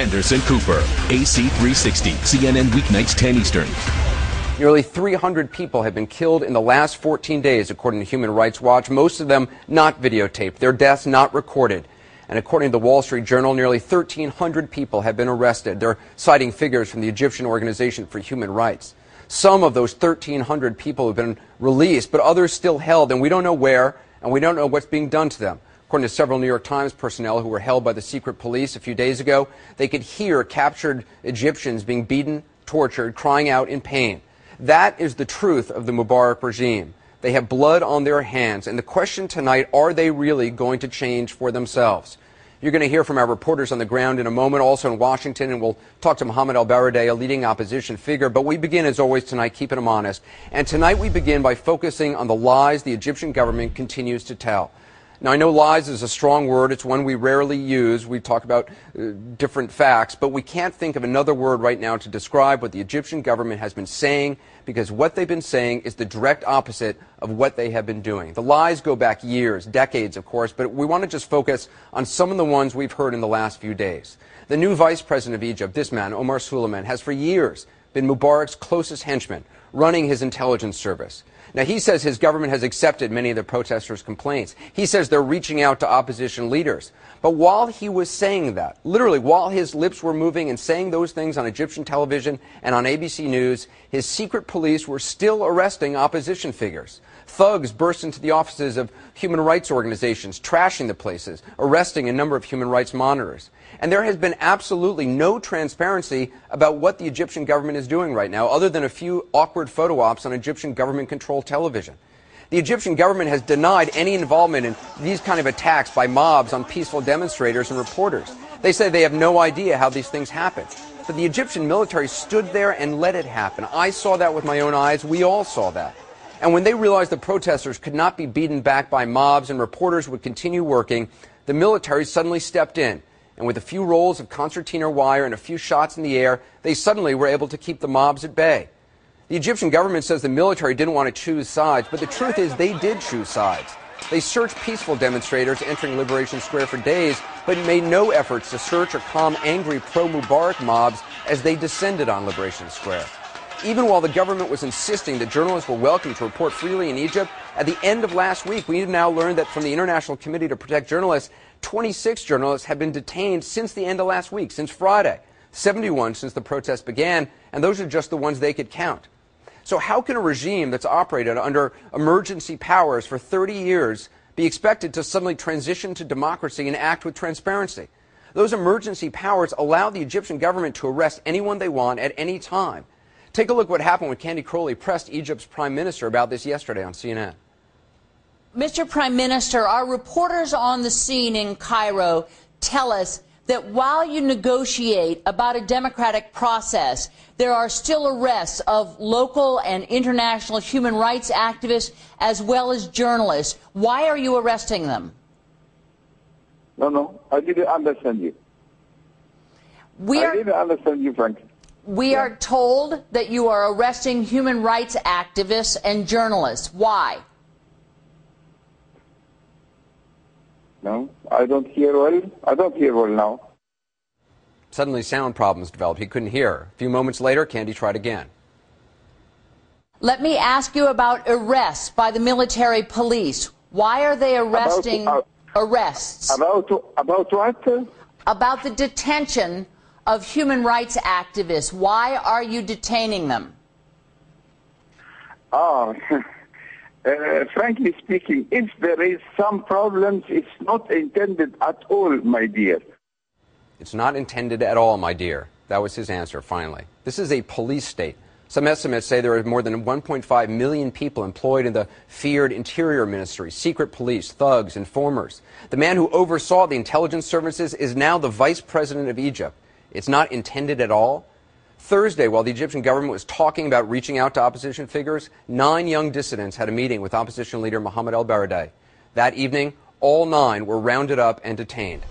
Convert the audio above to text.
Anderson Cooper, AC 360, CNN weeknights 10 Eastern. Nearly 300 people have been killed in the last 14 days, according to Human Rights Watch, most of them not videotaped, their deaths not recorded. And according to the Wall Street Journal, nearly 1,300 people have been arrested. They're citing figures from the Egyptian Organization for Human Rights. Some of those 1,300 people have been released, but others still held, and we don't know where, and we don't know what's being done to them. According to several New York Times personnel who were held by the secret police a few days ago, they could hear captured Egyptians being beaten, tortured, crying out in pain. That is the truth of the Mubarak regime. They have blood on their hands, and the question tonight, are they really going to change for themselves? You're going to hear from our reporters on the ground in a moment, also in Washington, and we'll talk to Mohammed al-Baradei, a leading opposition figure. But we begin, as always, tonight, keeping them honest. And tonight we begin by focusing on the lies the Egyptian government continues to tell. Now, I know lies is a strong word. It's one we rarely use. We talk about different facts, but we can't think of another word right now to describe what the Egyptian government has been saying, because what they've been saying is the direct opposite of what they have been doing. The lies go back years, decades, of course, but we want to just focus on some of the ones we've heard in the last few days. The new vice president of Egypt, this man, Omar Suleiman, has for years been Mubarak's closest henchman, running his intelligence service. Now, he says his government has accepted many of the protesters' complaints. He says they're reaching out to opposition leaders. But while he was saying that, literally while his lips were moving and saying those things on Egyptian television and on ABC News, his secret police were still arresting opposition figures. Thugs burst into the offices of human rights organizations, trashing the places, arresting a number of human rights monitors. And there has been absolutely no transparency about what the Egyptian government is doing right now, other than a few awkward photo ops on Egyptian government-controlled television. The Egyptian government has denied any involvement in these kind of attacks by mobs on peaceful demonstrators and reporters. They say they have no idea how these things happen. But the Egyptian military stood there and let it happen. I saw that with my own eyes. We all saw that. And when they realized the protesters could not be beaten back by mobs and reporters would continue working, the military suddenly stepped in. And with a few rolls of concertina wire and a few shots in the air, they suddenly were able to keep the mobs at bay. The Egyptian government says the military didn't want to choose sides, but the truth is they did choose sides. They searched peaceful demonstrators entering Liberation Square for days, but made no efforts to search or calm angry pro-Mubarak mobs as they descended on Liberation Square. Even while the government was insisting that journalists were welcome to report freely in Egypt, at the end of last week, we have now learned that from the International Committee to Protect Journalists, 26 journalists have been detained since the end of last week, since Friday. 71 since the protest began, and those are just the ones they could count. So how can a regime that's operated under emergency powers for 30 years be expected to suddenly transition to democracy and act with transparency? Those emergency powers allow the Egyptian government to arrest anyone they want at any time. Take a look what happened when Candy Crowley pressed Egypt's prime minister about this yesterday on CNN. Mr. Prime Minister, our reporters on the scene in Cairo tell us that while you negotiate about a democratic process, there are still arrests of local and international human rights activists as well as journalists. Why are you arresting them? No, I didn't understand you. I didn't understand you, frankly. We are told that you are arresting human rights activists and journalists. Why? No, I don't hear well. I don't hear well now. Suddenly sound problems developed. He couldn't hear. A few moments later, Candy tried again. Let me ask you about arrests by the military police. Why are they arresting arrests? About what? About the detention of human rights activists. Why are you detaining them? Frankly speaking, if there is some problems, it's not intended at all, my dear. It's not intended at all, my dear. That was his answer, finally. This is a police state. Some estimates say there are more than 1.5 million people employed in the feared Interior Ministry, secret police, thugs, informers. The man who oversaw the intelligence services is now the vice president of Egypt. It's not intended at all. Thursday, while the Egyptian government was talking about reaching out to opposition figures, 9 young dissidents had a meeting with opposition leader Mohammed al-Baradei. That evening, all 9 were rounded up and detained.